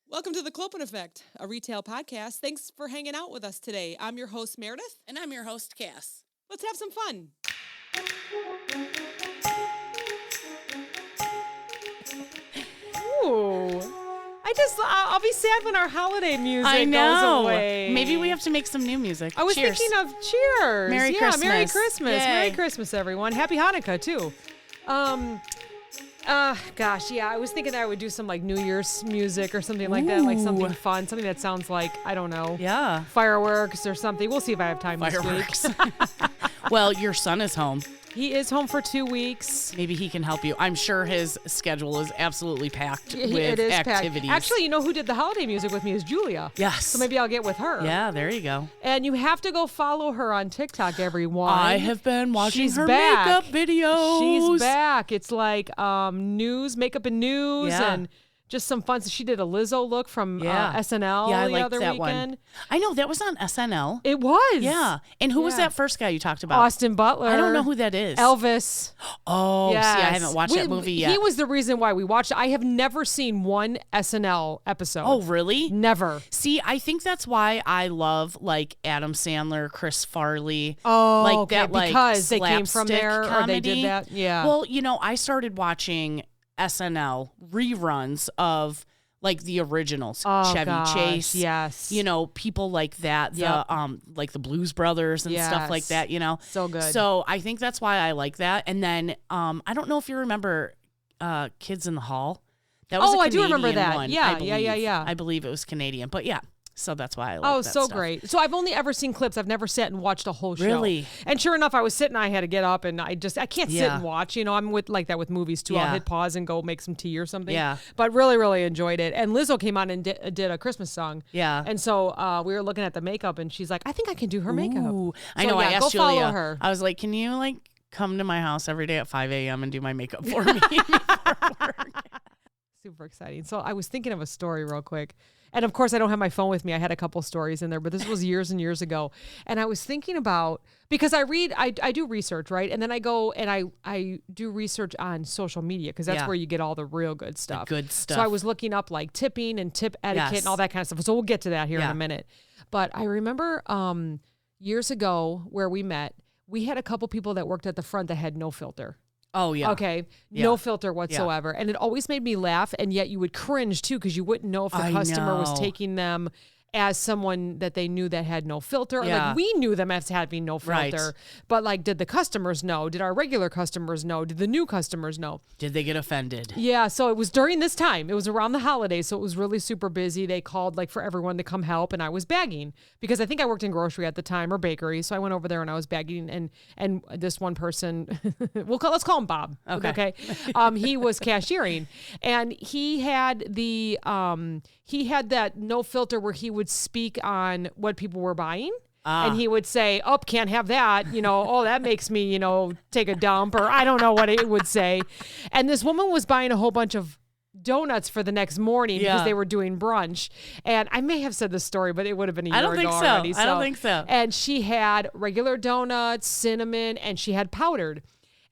Welcome to The Clopen Effect, a retail podcast. Thanks for hanging out with us today. I'm your host, Meredith. And I'm your host, Cass. Let's have some fun. Ooh. I'll be sad when our holiday music goes away. Maybe we have to make some new music. I was thinking of cheers. Merry Christmas. Merry Christmas. Yay. Merry Christmas, everyone. Happy Hanukkah, too. I was thinking I would do some like New Year's music or something like that, like something fun, something that sounds like, I don't know. Yeah. Fireworks or something. We'll see if I have time Fireworks. this week. Well, your son is home. He is home for 2 weeks. Maybe he can help you. I'm sure his schedule is absolutely packed with It is activities. packed. Actually, you know who did the holiday music with me is Julia. Yes. So maybe I'll get with her. Yeah, there you go. And you have to go follow her on TikTok, everyone. I have been watching She's her back. makeup videos. She's back. It's like makeup and news, Yeah. and just some fun. So she did a Lizzo look from SNL I the liked other that weekend. one. I know, that was on SNL. It was. Yeah. And who was Yeah. that first guy you talked about? Austin Butler. I don't know who that is. Elvis. Oh, Yes. see, I haven't watched that movie yet. He was the reason why we watched it. I have never seen one SNL episode. Oh, really? Never. See, I think that's why I love like Adam Sandler, Chris Farley. Oh, like okay, that, like because they came from slapstick there comedy. or they did that. Yeah. Well, you know, I started watching SNL reruns of like the originals, Oh, Chevy gosh, Chase. yes. You know, people like that, Yep. like the Blues Brothers and stuff like Yes. that, you know. So good. So I think that's why I like that. And then I don't know if you remember Kids in the Hall. That was a I do remember Canadian that. one, Yeah, I yeah. believe. I believe it was Canadian. But yeah. So that's why I like that so stuff. great. So I've only ever seen clips. I've never sat and watched a whole show. Really? And sure enough, I was sitting, I had to get up and I can't sit Yeah. and watch. You know, I'm like that with movies too. I'll Yeah. hit pause and go make some tea or something. Yeah. But really, really enjoyed it. And Lizzo came on and did a Christmas song. Yeah. And so we were looking at the makeup and she's like, I think I can do her makeup. Ooh. I So, know. I yeah, asked go Julia. follow her. I was like, "Can you like come to my house every day at 5 a.m. and do my makeup for me before work?" Super exciting. So I was thinking of a story real quick. And of course, I don't have my phone with me. I had a couple stories in there, but this was years and years ago. And I was thinking about, because I do research, right? And then I go and I do research on social media because that's Yeah. where you get all the real good stuff. good stuff. So I was looking up like tipping and tip etiquette Yes. and all that kind of stuff. So we'll get to that here in Yeah. a minute. But I remember years ago where we met, we had a couple people that worked at the front that had no filter. Oh yeah. Okay. Yeah. No filter whatsoever. And it always made me laugh. And yet you would cringe too, because you wouldn't know if the I customer was know. taking them as someone that they knew that had no filter. Yeah. Like we knew them as having no filter. Right. But like, did the customers know? Did our regular customers know? Did the new customers know? Did they get offended? Yeah, so it was during this time. It was around the holidays, so it was really super busy. They called like for everyone to come help, and I was bagging because I think I worked in grocery at the time or bakery. So I went over there and I was bagging, and this one person, let's call him Bob. Okay. He was cashiering, and he had that no filter where he would speak on what people were buying. And he would say, oh, can't have that. You know, oh, that makes me, take a dump, or I don't know what it would say. And this woman was buying a whole bunch of donuts for the next morning because Yeah. they were doing brunch. And I may have said this story, but it would have been a year I don't think ago so. already. I don't think so. And she had regular donuts, cinnamon, and she had powdered.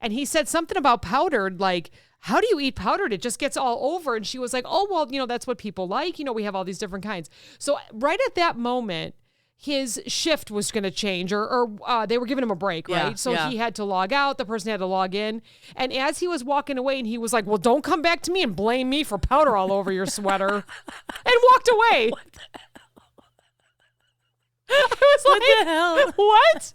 And he said something about powdered, like, how do you eat powdered? It just gets all over. And she was like, oh, well, that's what people like. We have all these different kinds. So right at that moment, his shift was going to change or they were giving him a break, right? Yeah, So yeah. he had to log out. The person had to log in. And as he was walking away, and he was like, well, don't come back to me and blame me for powder all over your sweater. And walked away. What the hell? I was What like, the hell? what?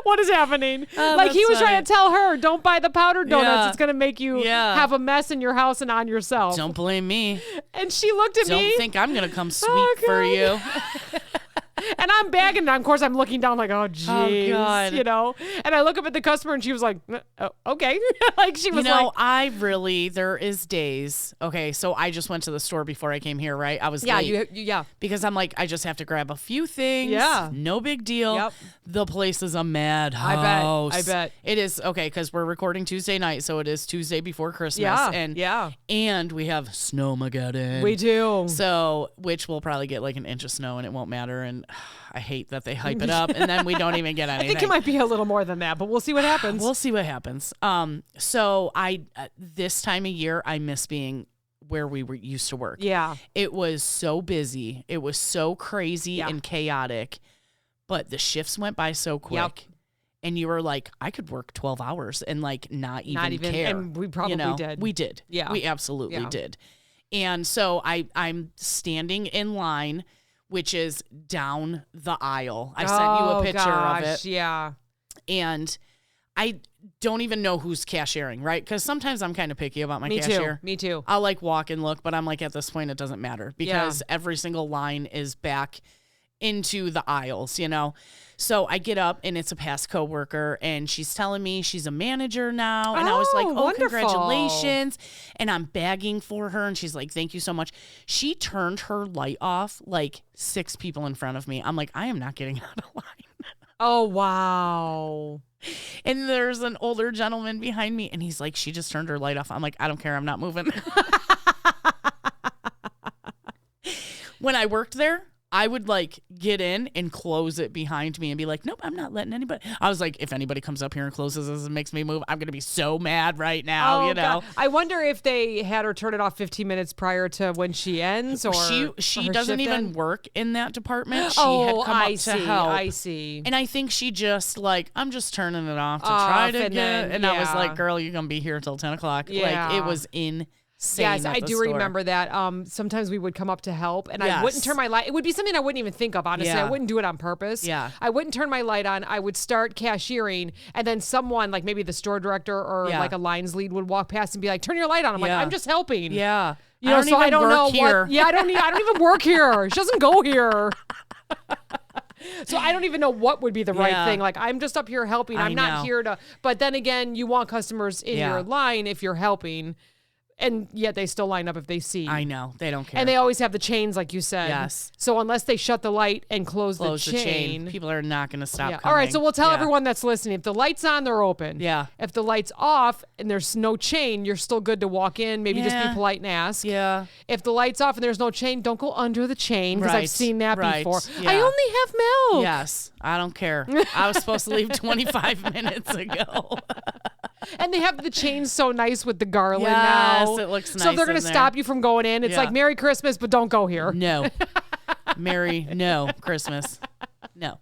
What is happening? Oh, like he that's was trying funny. to tell her, don't buy the powdered donuts. Yeah. It's going to make you Yeah. have a mess in your house and on yourself. Don't blame me. And she looked at Don't me. think I'm gonna come sweep Oh, for God. you. And I'm bagging, and of course I'm looking down like, oh, geez, God. And I look up at the customer, and she was like, okay. Like she was there is days. Okay, so I just went to the store before I came here, right? I was yeah, late yeah. because I'm like, I just have to grab a few things. Yeah. No big deal. Yep. The place is a madhouse. I bet. It is, okay, because we're recording Tuesday night, so it is Tuesday before Christmas. Yeah, And we have Snowmageddon. We do. So, which we'll probably get like an inch of snow and it won't matter. And I hate that they hype it up and then we don't even get anything. I think it might be a little more than that, but we'll see what happens. We'll see what happens. So I this time of year, I miss being where we used to work. Yeah. It was so busy. It was so crazy and chaotic, but the shifts went by so quick. Yep. And you were like, I could work 12 hours and like not even care. And we probably did. We did. Yeah. We absolutely did. And so I'm standing in line, which is down the aisle. I sent you a picture of it. Yeah. And I don't even know who's cashiering, right? Because sometimes I'm kind of picky about my cashier. Me too. I'll like walk and look, but I'm like, at this point, it doesn't matter because every single line is back into the aisles, you know? So I get up and it's a past coworker and she's telling me she's a manager now. And I was like, oh, wonderful. Congratulations. And I'm bagging for her. And she's like, thank you so much. She turned her light off like 6 people in front of me. I'm like, I am not getting out of line. Oh, wow. And there's an older gentleman behind me and he's like, she just turned her light off. I'm like, I don't care. I'm not moving. When I worked there, I would like get in and close it behind me and be like, nope, I'm not letting anybody. I was like, if anybody comes up here and closes this and makes me move, I'm going to be so mad right now, you know? God. I wonder if they had her turn it off 15 minutes prior to when she ends or she doesn't even work in that department. She had come up to help. I see. And I think she just like, I'm just turning it off to try to get. And I was like, girl, you're going to be here till 10 o'clock. Yeah. Like it was insane. Yes, I do remember that. Sometimes we would come up to help, and I wouldn't turn my light. It would be something I wouldn't even think of, honestly. I wouldn't do it on purpose. Yeah. I wouldn't turn my light on. I would start cashiering, and then someone, like maybe the store director or like a lines lead, would walk past and be like, turn your light on. I'm like, I'm just helping. Yeah. You know, so I don't know here. what. Yeah, I don't even work here. She doesn't go here. So I don't even know what would be the right thing. Like, I'm just up here helping. I'm not here to. But then again, you want customers in your line if you're helping. And yet they still line up if they see. I know. They don't care. And they always have the chains, like you said. Yes. So unless they shut the light and close the chain. People are not going to stop coming. All right, so we'll tell everyone that's listening. If the light's on, they're open. Yeah. If the light's off and there's no chain, you're still good to walk in. Maybe just be polite and ask. Yeah. If the light's off and there's no chain, don't go under the chain because I've seen that before. Yeah. I only have milk. Yes. I don't care. I was supposed to leave 25 minutes ago. And they have the chains so nice with the garland now. Yes, it looks nice. So if they're going to stop you from going in, it's like Merry Christmas, but don't go here. No. No Christmas. No.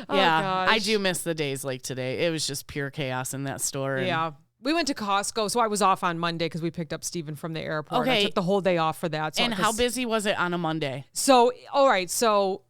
Oh, yeah, gosh. I do miss the days like today. It was just pure chaos in that store. Yeah. We went to Costco, so I was off on Monday because we picked up Steven from the airport. I took the whole day off for that. So and how busy was it on a Monday? So, all right, so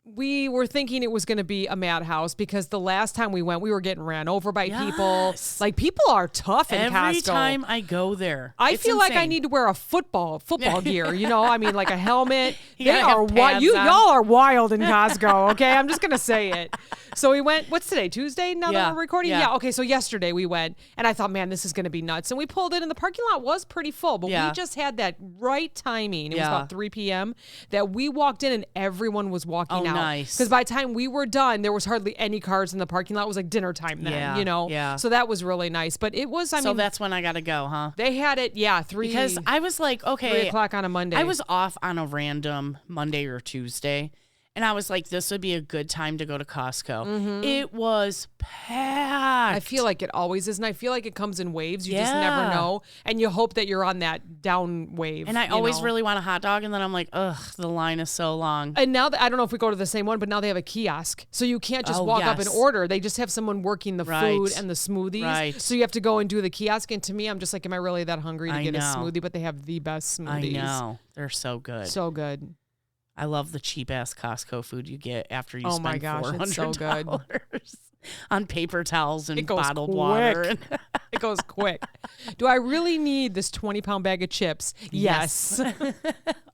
we were thinking it was going to be a madhouse because the last time we went, we were getting ran over by people. Like, people are tough in Costco. Every time I go there, I feel like I need to wear a football gear, you know? I mean, like a helmet. Y'all are wild in Costco, okay? I'm just going to say it. So we went, what's today, Tuesday now that we're recording? Yeah, okay, so yesterday we went, and I thought, man, this is going to be nuts. And we pulled in, and the parking lot was pretty full, but we just had that right timing. It was about 3 p.m. that we walked in, and everyone was walking out. Nice. Because by the time we were done, there was hardly any cars in the parking lot. It was like dinner time then, you know? Yeah. So that was really nice. But it was, So that's when I got to go, huh? They had it, 3. Because I was like, okay. 3 o'clock on a Monday. I was off on a random Monday or Tuesday. And I was like, this would be a good time to go to Costco. Mm-hmm. It was packed. I feel like it always is. And I feel like it comes in waves. You just never know. And you hope that you're on that down wave. And I always really want a hot dog. And then I'm like, ugh, the line is so long. And now that I don't know if we go to the same one, but now they have a kiosk. So you can't just walk up and order. They just have someone working the food and the smoothies. Right. So you have to go and do the kiosk. And to me, I'm just like, am I really that hungry to get a smoothie? But they have the best smoothies. I know. They're so good. So good. I love the cheap ass Costco food you get after you spend $400 it's so good. On paper towels and bottled water. It goes quick. Do I really need this 20-pound bag of chips? Yes.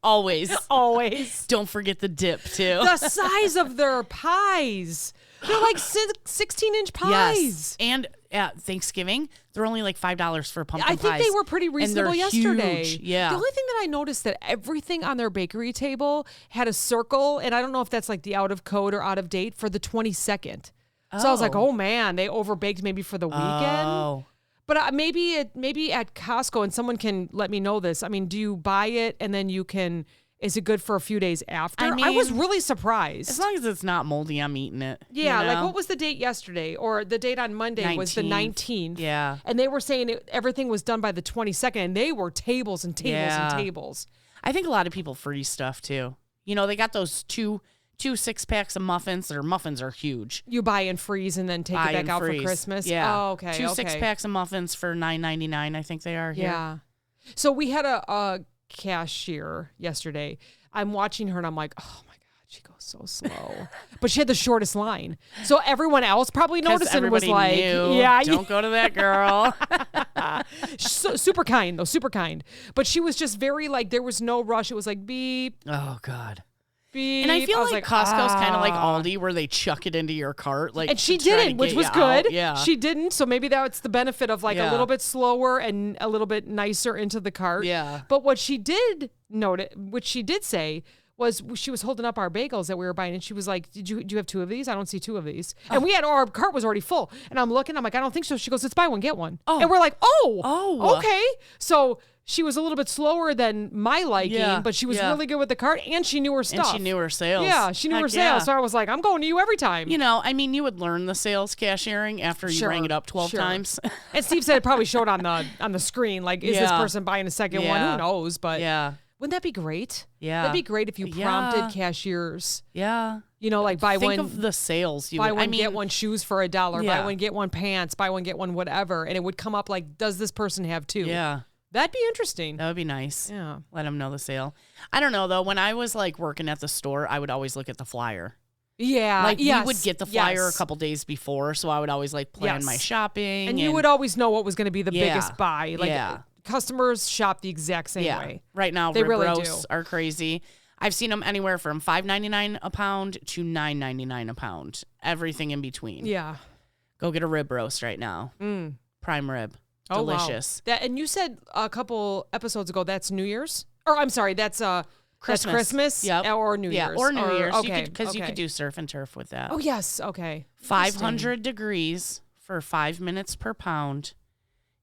Always. Always. Don't forget the dip, too. The size of their pies. They're like 16-inch pies. Yes. And at Thanksgiving, they're only like $5 for pumpkin pies. I think they were pretty reasonable yesterday. Huge. Yeah. The only thing that I noticed that everything on their bakery table had a circle, and I don't know if that's like the out of code or out of date, for the 22nd. So I was like, oh man, they overbaked maybe for the weekend. Oh. But maybe at Costco, and someone can let me know this. I mean, do you buy it and then you can Is it good for a few days after? I I was mean, really surprised. As long as it's not moldy, I'm eating it. Yeah, you like know? what was the date yesterday? Or the date on Monday was the 19th. Yeah. And they were saying everything was done by the 22nd, and they were tables and tables and tables. I think a lot of people freeze stuff too. You know, they got those two 6-packs of muffins. Their muffins are huge. You buy and freeze and then take it back out for Christmas? Yeah. Oh, okay. Two 6-packs of muffins for $9.99, I think they are here. Yeah. So we had a cashier yesterday. I'm watching her and I'm like, oh my God, she goes so slow. But she had the shortest line. So everyone else probably noticed and was like, yeah, don't go to that girl. Super kind though, super kind. But she was just very like, there was no rush. It was like beep. Oh God. Beep. And I feel like Costco's kind of like Aldi where they chuck it into your cart. Like, and she didn't, which was good. Out. Yeah. She didn't. So maybe that's the benefit of like a little bit slower and a little bit nicer into the cart. Yeah. But what she did note, which she did say, was she was holding up our bagels that we were buying, and she was like, do you have 2 of these? I don't see 2 of these. And our cart was already full. And I'm looking, I'm like, I don't think so. She goes, it's buy one, get one. And we're like, okay. So she was a little bit slower than my liking, but she was really good with the cart, and she knew her stuff. And she knew her sales. Yeah, she knew her sales. So I was like, I'm going to you every time. You know, I mean, you would learn the sales cashiering after you rang it up 12 times. And Steve said it probably showed on the screen, like, is this person buying a second one? Who knows? But wouldn't that be great? Yeah. That'd be great if you prompted cashiers. Yeah. You know, like buy Think one. of the sales. Buy one, get one shoes for $1. Yeah. Buy one, get one pants. Buy one, get one whatever. And it would come up like, does this person have 2? Yeah. That'd be interesting. That would be nice. Yeah. Let them know the sale. I don't know, though. When I was like working at the store, I would always look at the flyer. Yeah. Like we would get the flyer a couple days before. So I would always like plan my shopping. And you would always know what was going to be the biggest buy. Like customers shop the exact same way. Right now, they rib really roasts are crazy. I've seen them anywhere from $5.99 a pound to $9.99 a pound. Everything in between. Yeah. Go get a rib roast right now. Prime rib. Delicious. Wow. And you said a couple episodes ago that's New Year's? Or I'm sorry, that's Christmas. Yep. Or New Year's. Or New Year's. Okay. Because you could do surf and turf with that. Oh, yes. Okay. 500 degrees for 5 minutes per pound.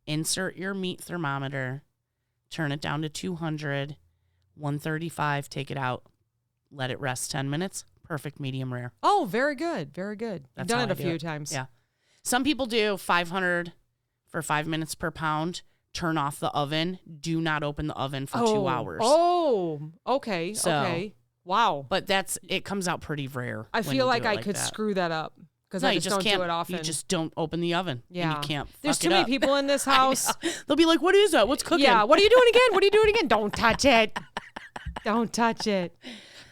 Insert your meat thermometer. Turn it down to 200. 135. Take it out. Let it rest 10 minutes. Perfect medium rare. Oh, very good. Very good. I've done it a few times. Yeah. Some people do 500 for 5 minutes per pound. Turn off the oven. Do not open the oven for 2 hours. Oh, okay. Okay. Wow. But it comes out pretty rare. I feel like I could screw that up because I just don't do it often. You just don't open the oven. Yeah. And you can't. There's too many people in this house. They'll be like, what is that? What's cooking? Yeah. What are you doing again? What are you doing again? Don't touch it. Don't touch it.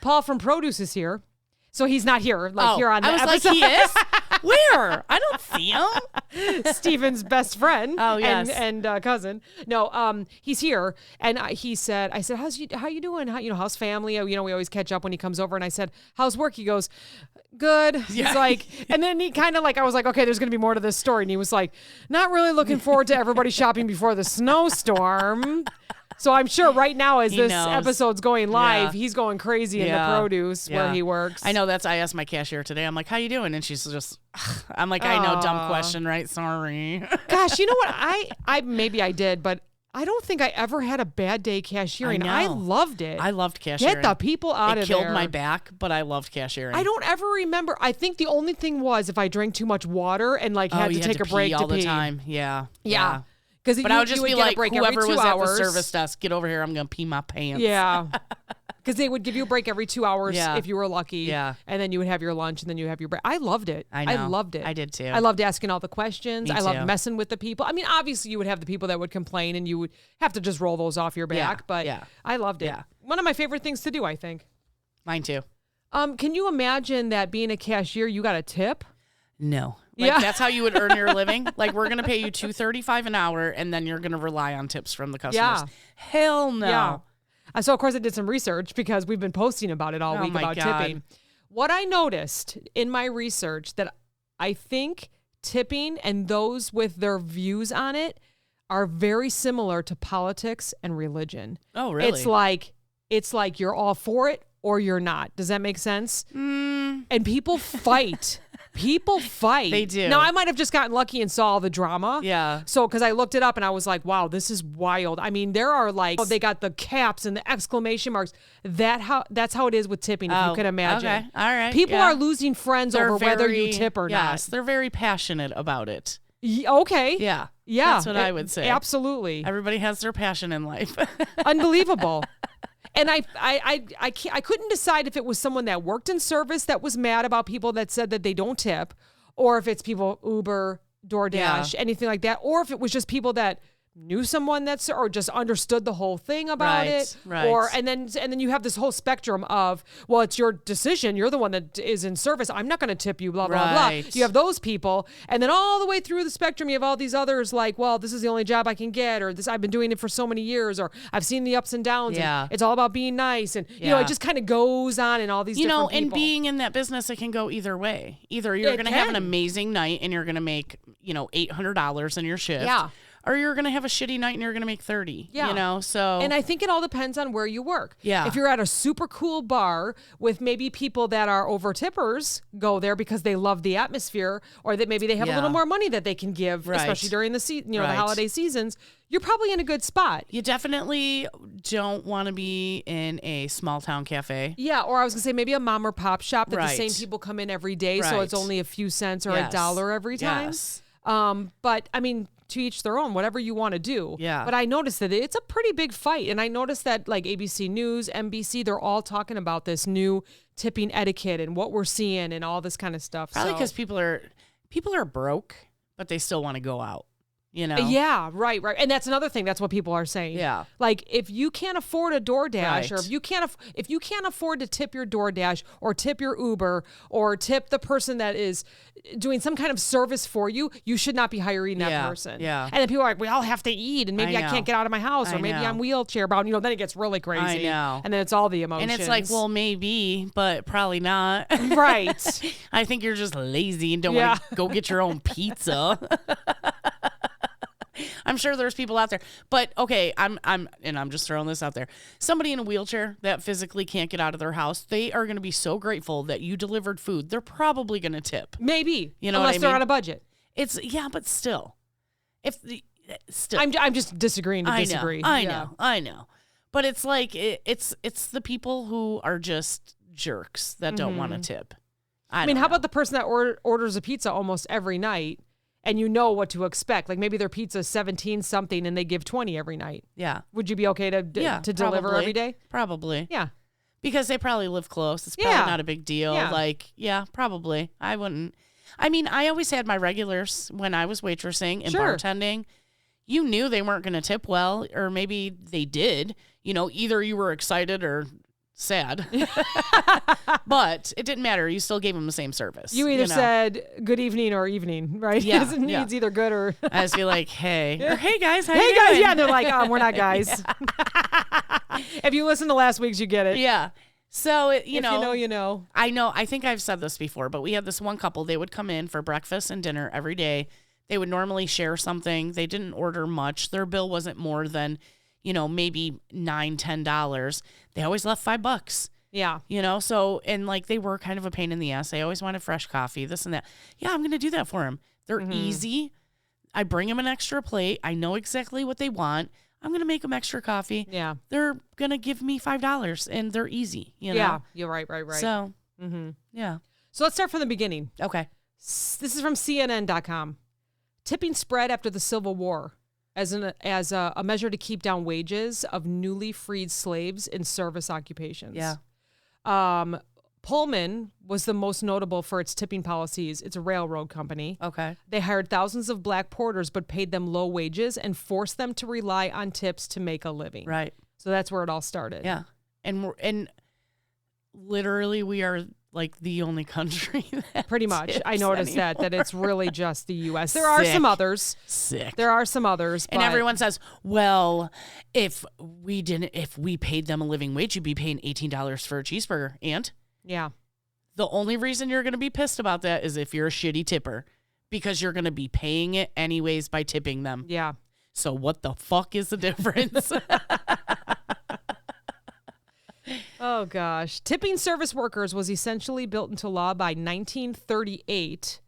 Paul from Produce is here. So he's not here, here on the episode. I was like, he is? Where? I don't see him. Steven's best friend. Oh, yes. And cousin. No, he's here. And I said, how you doing? How's family? We always catch up when he comes over. And I said, how's work? He goes, good. Yeah. He's like, and then he kind of like, I was like, okay, there's going to be more to this story. And he was like, not really looking forward to everybody shopping before the snowstorm. So I'm sure right now as this episode's going live, he's going crazy in the produce where he works. I know I asked my cashier today. I'm like, how you doing? And she's just, I'm like, I know, dumb question, right? Sorry. Gosh, you know what? I maybe I did, but I don't think I ever had a bad day cashiering. I loved it. I loved cashiering. Get the people out of there. It killed my back, but I loved cashiering. I don't ever remember. I think the only thing was if I drank too much water and had to take a break all to pee the time. Yeah. Yeah. But I would just be like, whoever was at the service desk, get over here. I'm going to pee my pants. Yeah. Because they would give you a break every 2 hours if you were lucky. Yeah. And then you would have your lunch and then you have your break. I loved it. I know. I loved it. I did too. I loved asking all the questions. Me I loved too. messing with the people. I mean, obviously you would have the people that would complain and you would have to just roll those off your back. But I loved it. Yeah. One of my favorite things to do, I think. Mine too. Can you imagine that being a cashier, you got a tip? No. That's how you would earn your living. Like, we're going to pay you $2.35 an hour, and then you're going to rely on tips from the customers. Yeah. Hell no. Yeah. So, of course, I did some research because we've been posting about it all week about tipping. What I noticed in my research that I think tipping and those with their views on it are very similar to politics and religion. Oh, really? It's like you're all for it or you're not. Does that make sense? And people fight. People fight. They do. Now, I might have just gotten lucky and saw all the drama. Yeah. So, because I looked it up and I was like, wow, this is wild. I mean, there are like, they got the caps and the exclamation marks. That's how it is with tipping, if you can imagine. Okay. All right. People are losing friends over whether you tip or not. Yes, they're very passionate about it. Okay. Yeah. Yeah. That's what I would say. Absolutely. Everybody has their passion in life. Unbelievable. And I couldn't decide if it was someone that worked in service that was mad about people that said that they don't tip, or if it's people Uber, DoorDash, anything like that, or if it was just people that knew someone that's or just understood the whole thing about it. Right. Or and then you have this whole spectrum of, well, it's your decision. You're the one that is in service. I'm not going to tip you, blah, blah, blah. You have those people. And then all the way through the spectrum, you have all these others like, well, this is the only job I can get, or this I've been doing it for so many years, or I've seen the ups and downs. Yeah. And it's all about being nice. And you know, it just kind of goes on in all these different people. And being in that business, it can go either way. Either you're going to have an amazing night and you're going to make, $800 in your shift. Yeah. Or you're going to have a shitty night and you're going to make 30, so. And I think it all depends on where you work. Yeah. If you're at a super cool bar with maybe people that are over tippers, go there because they love the atmosphere, or that maybe they have a little more money that they can give, especially during the the holiday seasons, you're probably in a good spot. You definitely don't want to be in a small town cafe. Yeah, or I was going to say maybe a mom or pop shop that the same people come in every day, so it's only a few cents or $1 every time. Yes. But I mean, to each their own, whatever you want to do. Yeah. But I noticed that it's a pretty big fight. And I noticed that like ABC News, NBC, they're all talking about this new tipping etiquette and what we're seeing and all this kind of stuff. Probably because people are broke, but they still want to go out. Yeah, right. And that's another thing. That's what people are saying. Yeah. Like if you can't afford a DoorDash, or if you can't afford to tip your DoorDash or tip your Uber or tip the person that is doing some kind of service for you, you should not be hiring that person. Yeah. And then people are like, we all have to eat, and maybe I can't get out of my house, or maybe I'm wheelchair bound. Then it gets really crazy. I know. And then it's all the emotions. And it's like, well, maybe, but probably not. Right. I think you're just lazy and don't want to go get your own pizza. I'm sure there's people out there, but okay, I'm just throwing this out there. Somebody in a wheelchair that physically can't get out of their house, they are going to be so grateful that you delivered food. They're probably going to tip. Maybe, unless they're on a budget. But still, I'm just disagreeing to disagree. I know, but it's like it's the people who are just jerks that don't want to tip. I mean, how about the person that orders a pizza almost every night? And you know what to expect. Like maybe their pizza is 17 something and they give 20 every night. Yeah. Would you be okay to deliver every day? Probably. Yeah. Because they probably live close. It's probably not a big deal. Yeah. Like, probably. I wouldn't. I mean, I always had my regulars when I was waitressing and bartending. You knew they weren't going to tip well, or maybe they did. Either you were excited or sad. But it didn't matter. You still gave them the same service. You either said good evening or evening, right? Yeah. It needs either good or... I just be like, hey. Or, hey, guys. How you guys. doing? Yeah, and they're like, we're not guys. If you listen to last week's, you get it. Yeah. So, you know. I know. I think I've said this before, but we had this one couple. They would come in for breakfast and dinner every day. They would normally share something. They didn't order much. Their bill wasn't more than, maybe $9, $10. They always left $5. Yeah. So, and like they were kind of a pain in the ass. They always wanted fresh coffee, this and that. Yeah, I'm going to do that for them. They're easy. I bring them an extra plate. I know exactly what they want. I'm going to make them extra coffee. Yeah. They're going to give me $5 and they're easy, Yeah, you're right. So, yeah. So let's start from the beginning. Okay. This is from CNN.com. Tipping spread after the Civil War as a measure to keep down wages of newly freed slaves in service occupations. Yeah. Pullman was the most notable for its tipping policies. It's a railroad company. Okay. They hired thousands of black porters, but paid them low wages and forced them to rely on tips to make a living. Right. So that's where it all started. Yeah. And literally we are like the only country that pretty much. I noticed anymore. that it's really just the U.S. There are some others. There are some others. And everyone says, well, if we paid them a living wage, you'd be paying $18 for a cheeseburger. And yeah, the only reason you're going to be pissed about that is if you're a shitty tipper, because you're going to be paying it anyways by tipping them. Yeah. So what the fuck is the difference? Oh, gosh. Tipping service workers was essentially built into law by 1938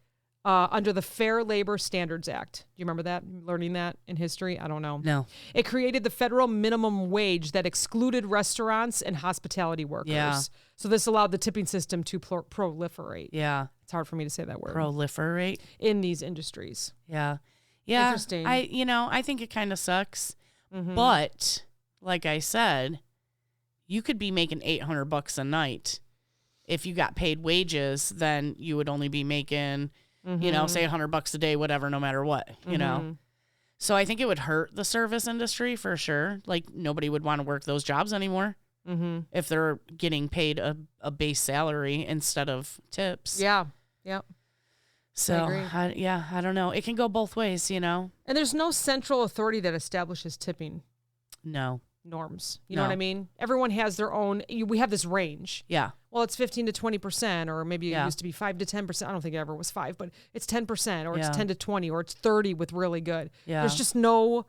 under the Fair Labor Standards Act. Do you remember that? Learning that in history? I don't know. No. It created the federal minimum wage that excluded restaurants and hospitality workers. Yeah. So this allowed the tipping system to proliferate. Yeah. It's hard for me to say that word. Proliferate? In these industries. Yeah. Yeah. Interesting. I think it kind of sucks. But like I said, you could be making $800 a night. If you got paid wages, then you would only be making, say $100 a day, whatever, no matter what, you know? So I think it would hurt the service industry for sure. Like nobody would want to work those jobs anymore if they're getting paid a base salary instead of tips. Yeah. Yep. So, I don't know. It can go both ways, you know? And there's no central authority that establishes tipping No. norms. You know what I mean? Everyone has their own. We have this range. Yeah. Well, it's 15 to 20%, or maybe it used to be 5 to 10%. I don't think it ever was 5, but it's 10%, or it's 10 to 20, or it's 30 with really good. Yeah. There's just no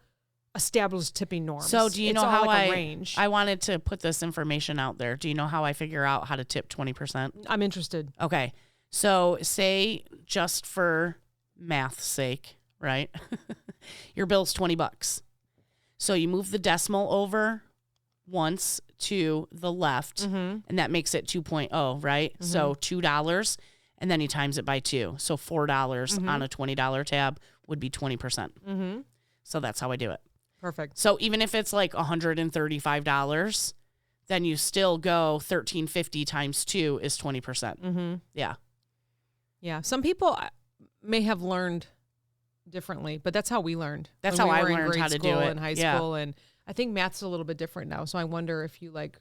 established tipping norms. So do you know all how like a range. I wanted to put this information out there. Do you know how I figure out how to tip 20%? I'm interested. Okay. So say just for math's sake, right? Your bill's $20. So you move the decimal over once to the left, and that makes it 2.0, right? So $2, and then you times it by 2. So $4 on a $20 tab would be 20%. So that's how I do it. Perfect. So even if it's like $135, then you still go $13.50 times 2 is 20%. Yeah. Yeah. Some people may have learned differently, but that's how we learned. That's when how we I were in learned grade how to school do it. and high school, and I think math's a little bit different now. So I wonder if you like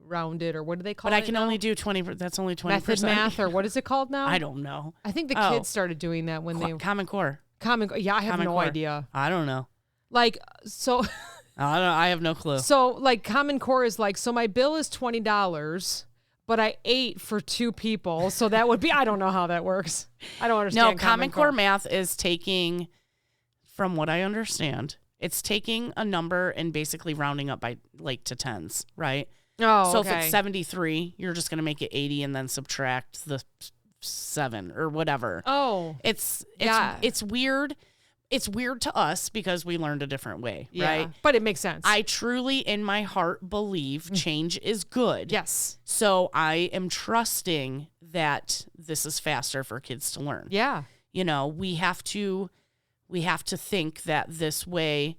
round it, or what do they call it? But I can now? only do 20. That's only 20%. Method math, or what is it called now? I don't know. I think the kids started doing that when they Common Core. Yeah, I have Common no Core. idea. I don't know. Like so. I have no clue. So like Common Core is like, so my bill is $20. But I ate for 2 people, so that would be, I don't know how that works. I don't understand. No, Common Core math is taking, from what I understand, it's taking a number and basically rounding up by like to tens, right? Oh, so okay. if it's 73, you're just going to make it 80 and then subtract the 7 or whatever. Oh, It's weird. It's weird to us because we learned a different way, right? But it makes sense. I truly, in my heart, believe change is good. Yes. So I am trusting that this is faster for kids to learn. Yeah. You know, we have to think that this way,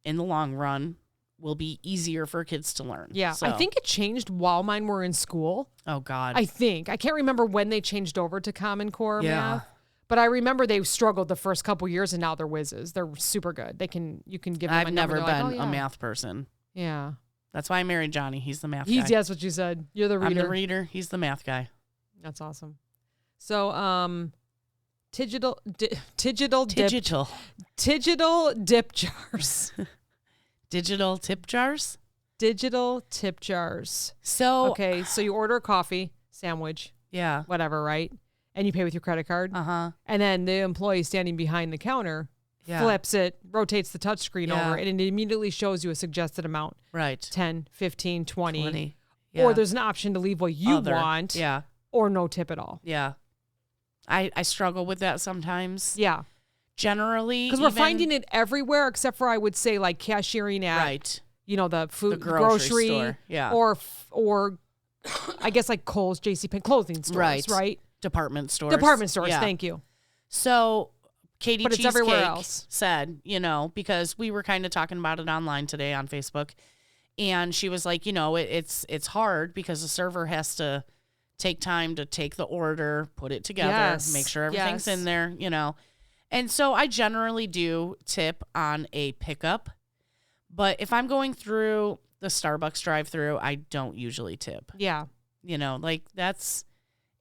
in the long run, will be easier for kids to learn. Yeah. So, I think it changed while mine were in school. Oh God. I can't remember when they changed over to Common Core math. But I remember they struggled the first couple years, and now they're whizzes. They're super good. You can give them I've a number. never They're been like, oh, a yeah. math person. Yeah. That's why I married Johnny. He's the math guy. That's what you said. You're the reader. I'm the reader. He's the math guy. That's awesome. So, digital dip jars. Digital tip jars? Digital tip jars. So okay, so you order a coffee, sandwich, yeah, whatever, right? And you pay with your credit card. Uh-huh. And then the employee standing behind the counter flips it, rotates the touchscreen over, and it immediately shows you a suggested amount. Right. 10, 15, 20. Yeah. Or there's an option to leave what you want. Yeah. Or no tip at all. Yeah. I struggle with that sometimes. Yeah. Generally. Because we're finding it everywhere, except for, I would say, like cashiering at, right. you know, the food, the grocery store. Yeah. Or I guess like Kohl's, JCPenney, clothing stores, right? Department stores. Yeah. Thank you. So Katie but it's everywhere else. said, you know, because we were kind of talking about it online today on Facebook, and she was like, you know, it's hard because the server has to take time to take the order, put it together, make sure everything's in there, you know. And so I generally do tip on a pickup, but if I'm going through the Starbucks drive-through, I don't usually tip. Yeah. You know, like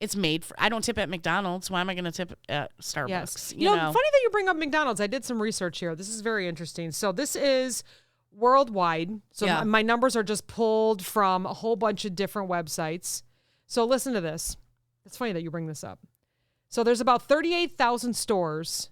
it's made for, I don't tip at McDonald's. Why am I going to tip at Starbucks? Yes. You know, funny that you bring up McDonald's. I did some research here. This is very interesting. So this is worldwide. So my numbers are just pulled from a whole bunch of different websites. So listen to this. It's funny that you bring this up. So there's about 38,000 stores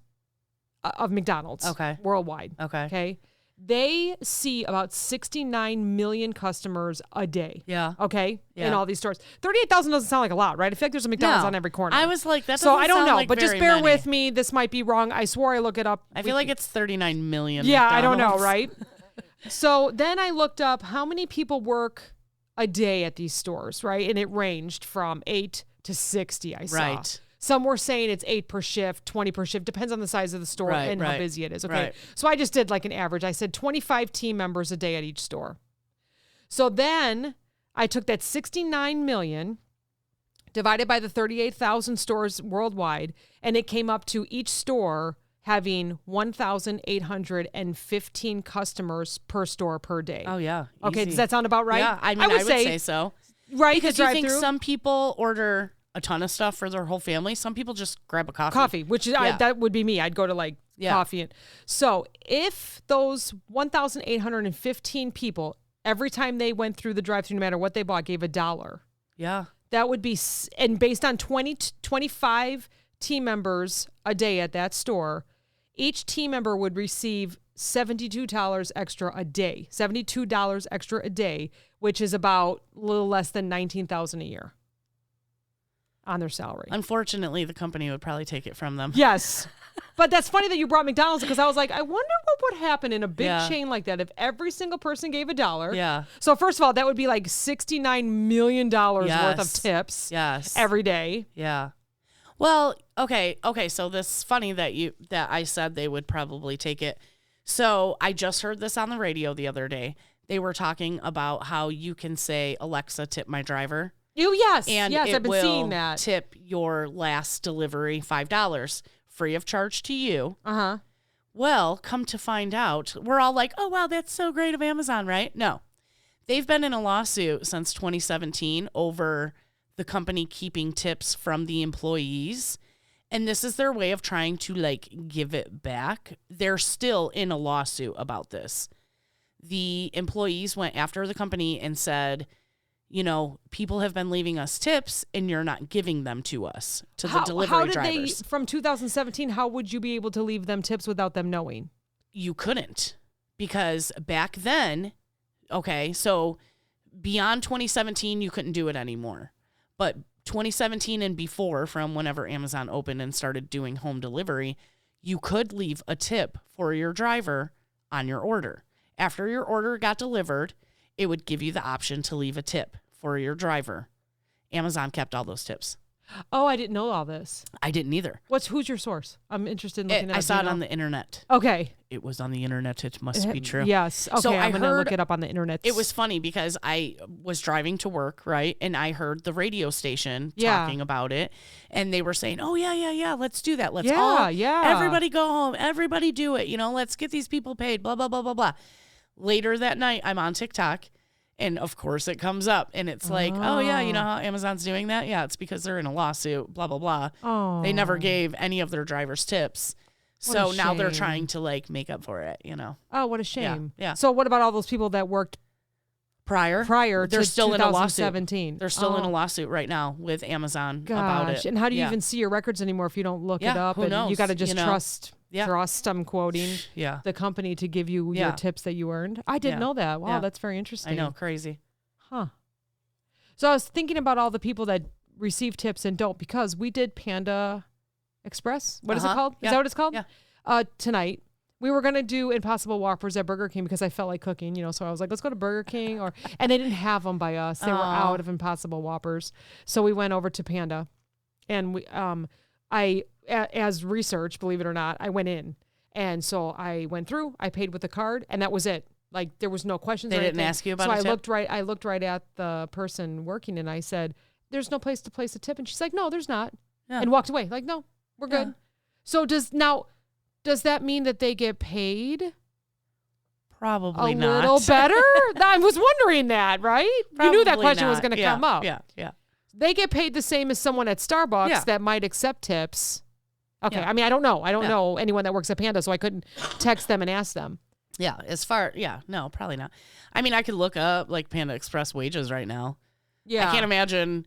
of McDonald's. Okay. Worldwide. Okay. Okay. They see about 69 million customers a day. Yeah. Okay. Yeah. In all these stores. 38,000 doesn't sound like a lot, right? I feel like there's a McDonald's on every corner. I was like, that doesn't So I don't sound know, like but just very bear many. with me. This might be wrong. I swore I look it up. I feel like it's 39 million. Yeah, I don't know, McDonald's. right? So then I looked up how many people work a day at these stores, right? And it ranged from 8 to 60, I saw. Right. Some were saying it's 8 per shift, 20 per shift, depends on the size of the store Right, and how right, busy it is. Okay. right. So I just did like an average. I said 25 team members a day at each store. So then I took that 69 million divided by the 38,000 stores worldwide, and it came up to each store having 1,815 customers per store per day. Oh, yeah. Okay, easy. does that sound about right? Yeah, I mean, I would say so. Right, Because you think drive-through? some people order a ton of stuff for their whole family. Some people just grab a Coffee, which is that would be me. I'd go to like coffee. And so if those 1,815 people, every time they went through the drive-through, no matter what they bought, gave $1. Yeah. That would be, and based on 25 team members a day at that store, each team member would receive $72 extra a day, $72 extra a day, which is about a little less than $19,000 a year on their salary. Unfortunately, the company would probably take it from them. Yes. But that's funny that you brought McDonald's because I was like, I wonder what would happen in a big Yeah. chain like that if every single person gave $1. Yeah. So first of all, that would be like $69 million worth of Yes. tips Yes. every day. Yeah. Well, okay. So this is funny that I said they would probably take it. So I just heard this on the radio the other day. They were talking about how you can say, Alexa, tip my driver. Yes. And yes, it I've been will seeing that. tip your last delivery $5 free of charge to you. Uh-huh. Well, come to find out, we're all like, oh, wow, that's so great of Amazon, right? No. They've been in a lawsuit since 2017 over the company keeping tips from the employees. And this is their way of trying to like give it back. They're still in a lawsuit about this. The employees went after the company and said, you know, people have been leaving us tips and you're not giving them to us, to the delivery drivers. From 2017, how would you be able to leave them tips without them knowing? You couldn't, because back then, okay, so beyond 2017, you couldn't do it anymore. But 2017 and before, from whenever Amazon opened and started doing home delivery, you could leave a tip for your driver on your order. After your order got delivered, it would give you the option to leave a tip for your driver. Amazon kept all those tips. Oh, I didn't know all this. I didn't either. Who's your source? I'm interested in looking at it. I saw it on the internet. Okay. It was on the internet. It must be true. Yes. Okay, So I'm going to look it up on the internet. It was funny because I was driving to work, right? And I heard the radio station talking about it. And they were saying, oh, yeah, let's do that. Let's everybody go home. Everybody do it. You know, let's get these people paid, blah, blah, blah, blah, blah. Later that night, I'm on TikTok. And of course it comes up and it's like, oh yeah, you know how Amazon's doing that? Yeah, it's because they're in a lawsuit, blah, blah, blah. Oh. They never gave any of their drivers tips. What So a now they're shame. trying to like make up for it, you know. Oh, what a shame. Yeah. So what about all those people that worked Prior they're to still in a lawsuit. 2017? They're still in a lawsuit right now with Amazon about it. And how do you even see your records anymore if you don't look it up? Who and knows? You got to just You know? trust, I'm quoting, Yeah. the company to give you your tips that you earned. I didn't know that. Wow, Yeah. that's very interesting. I know, crazy. Huh. So I was thinking about all the people that receive tips and don't, because we did Panda Express. What is it called? Is that what it's called? Yeah. Tonight. We were going to do Impossible Whoppers at Burger King because I felt like cooking, you know, so I was like, let's go to Burger King and they didn't have them by us. They were out of Impossible Whoppers. So we went over to Panda and as research, believe it or not, I went in. And so I went through, I paid with a card, and that was it. Like there was no questions. They or didn't anything. ask you about so a I tip? looked right at the person working and I said, there's no place to place a tip. And she's like, no, there's not. Yeah. And walked away. Like, no, we're good. Yeah. So does that mean that they get paid Probably a not. little better? I was wondering that, right? You knew that Probably question was not. going to Yeah, come up. Yeah. They get paid the same as someone at Starbucks that might accept tips. Okay. Yeah. I mean, I don't know. I don't know anyone that works at Panda, so I couldn't text them and ask them. Yeah. No, probably not. I mean, I could look up like Panda Express wages right now. Yeah. I can't imagine.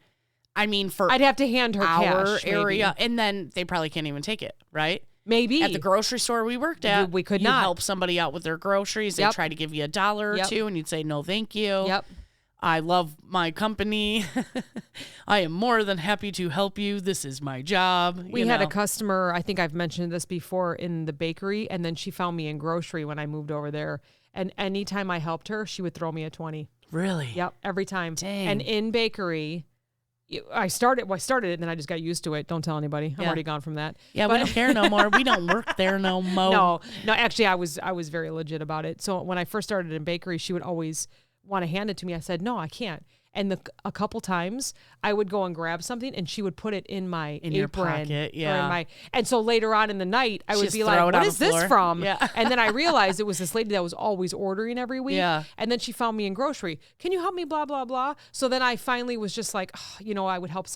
I mean, for I'd have to hand her our cash, area, maybe. and then they probably can't even take it, right? Maybe. At the grocery store we worked at, we could you not help somebody out with their groceries. They try to give you $1 or $2, and you'd say, no, thank you. Yep. I love my company. I am more than happy to help you. This is my job. We had a customer, I think I've mentioned this before, in the bakery, and then she found me in grocery when I moved over there. And anytime I helped her, she would throw me a 20. Really? Yep, every time. Dang. And in bakery, I started it, and then I just got used to it. Don't tell anybody. I'm already gone from that. Yeah, we don't care no more. We don't work there no more. No, actually, I was very legit about it. So when I first started in bakery, she would always want to hand it to me. I said, no, I can't. And a couple times I would go and grab something, and she would put it in my apron, your pocket, and so later on in the night, I would be like, "What is this from?" Yeah. And then I realized it was this lady that was always ordering every week. Yeah. And then she found me in grocery. Can you help me? Blah blah blah. So then I finally was just like, I would help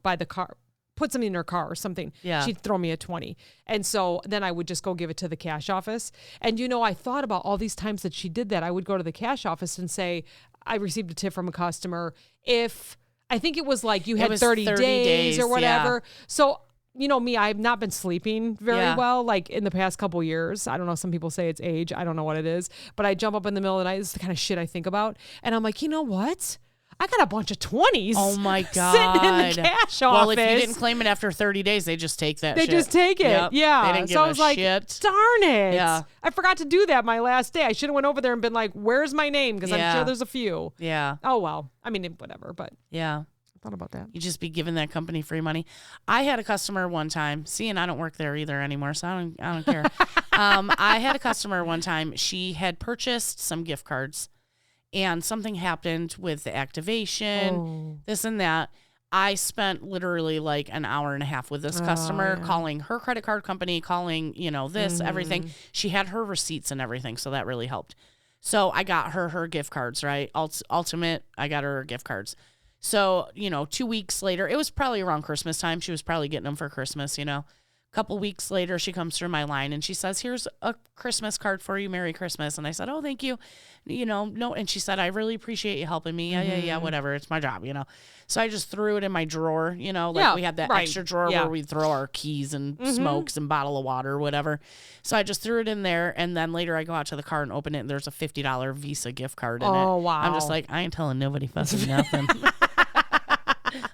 buy the car. Put something in her car or something. Yeah. She'd throw me a 20. And so then I would just go give it to the cash office. And, I thought about all these times that she did that. I would go to the cash office and say, I received a tip from a customer. If I think it was like you had 30 days or whatever. Yeah. So, me, I've not been sleeping very well, like in the past couple years. I don't know. Some people say it's age. I don't know what it is. But I jump up in the middle of the night. This is the kind of shit I think about. And I'm like, you know what? I got a bunch of 20s. Oh my God. Sitting in the cash office. Well, if you didn't claim it after 30 days, they just take that shit. They just take it. Yep. Yeah. They didn't give so I was like, shit. Darn it. Yeah. I forgot to do that my last day. I should have went over there and been like, where's my name? Because I'm sure there's a few. Yeah. Oh, well. I mean, whatever. But yeah. I thought about that. You just be giving that company free money. I had a customer one time. See, and I don't work there either anymore, so I don't care. I had a customer one time. She had purchased some gift cards. And something happened with the activation, this and that. I spent literally like an hour and a half with this customer, calling her credit card company, calling, this, everything. She had her receipts and everything, so that really helped. So I got her gift cards, right? Ultimate, I got her gift cards. So, 2 weeks later, it was probably around Christmas time. She was probably getting them for Christmas, Couple weeks later, she comes through my line and she says, here's a Christmas card for you. Merry Christmas. And I said, oh, thank you. No. And she said, I really appreciate you helping me. Yeah, whatever. It's my job, So I just threw it in my drawer, we had that extra drawer where we throw our keys and smokes and bottle of water or whatever. So I just threw it in there. And then later I go out to the car and open it and there's a $50 Visa gift card in it. Oh, wow. I'm just like, I ain't telling nobody fucking nothing.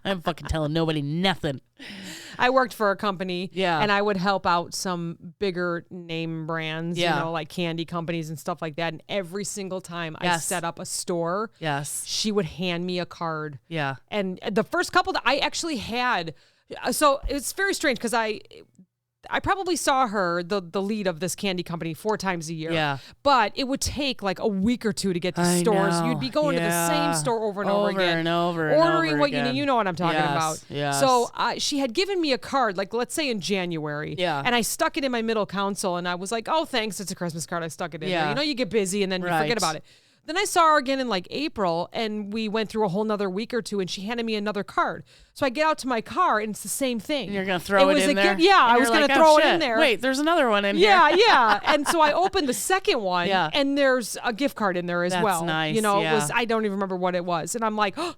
I'm fucking telling nobody nothing. I worked for a company, Yeah. and I would help out some bigger name brands, Yeah. like candy companies and stuff like that. And every single time I Yes. set up a store, Yes. she would hand me a card. Yeah. And the first couple that I actually had, so it's very strange because I probably saw her, the lead of this candy company, 4 times a year. Yeah. But it would take like a week or two to get to I stores. know. You'd be going to the same store over and over again. and over and ordering over what again. you know what I'm talking Yes, about. yes. So she had given me a card, like let's say in January. Yeah. And I stuck it in my middle console and I was like, oh, thanks. It's a Christmas card. I stuck it in Yeah. there. You get busy and then you Right. forget about it. Then I saw her again in like April and we went through a whole nother week or two and she handed me another card. So I get out to my car and it's the same thing. And you're going to throw it in there? Yeah, I was going to throw it in there. Wait, there's another one in here. Yeah. And so I opened the second one and there's a gift card in there as That's well. nice, It was, I don't even remember what it was. And I'm like, oh,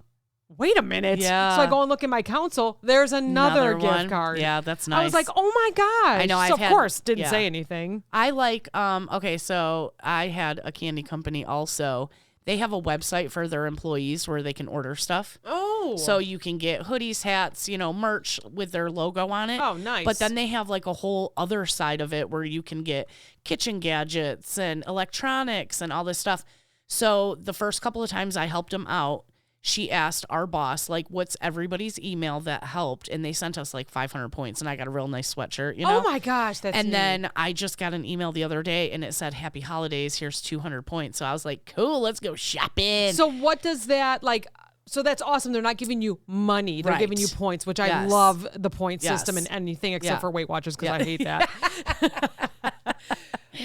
wait a minute. Yeah. So I go and look in my console. There's another gift one. card. Yeah, that's nice. I was like, oh my gosh. I know, So I've of course, didn't say anything. I like, okay, so I had a candy company also. They have a website for their employees where they can order stuff. Oh. So you can get hoodies, hats, merch with their logo on it. Oh, nice. But then they have like a whole other side of it where you can get kitchen gadgets and electronics and all this stuff. So the first couple of times I helped them out, she asked our boss, like, what's everybody's email that helped? And they sent us like 500 points and I got a real nice sweatshirt, Oh my gosh, that's And neat. then I just got an email the other day and it said, happy holidays, here's 200 points. So I was like, cool, let's go shopping. So what does that like? So that's awesome. They're not giving you money. They're Right. giving you points, which I Yes. love the point Yes. system in anything except Yeah. for Weight Watchers because Yeah. I hate that.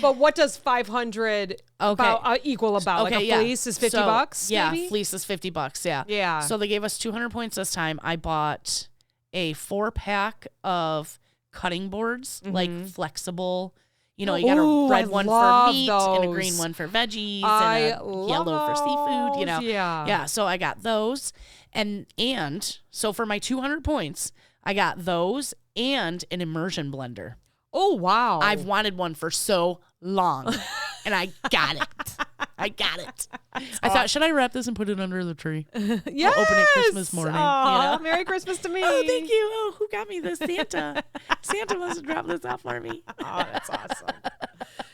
But what does 500 equal about? Like a fleece is $50? Yeah, maybe? fleece is $50. Yeah. Yeah. So they gave us 200 points this time. I bought a 4-pack of cutting boards, like flexible. You got Ooh, a red I one for love meat and a those. green one for veggies I and a love yellow for seafood. those, yeah. Yeah. So I got those, and so for my 200 points, I got those and an immersion blender. Oh, wow. I've wanted one for so long, and I got it. I got it. I thought, should I wrap this and put it under the tree? Yes. We'll open it Christmas morning. Aw, Merry Christmas to me. Oh, thank you. Oh, who got me this? Santa. Santa must have dropped this off for me. Oh, that's awesome.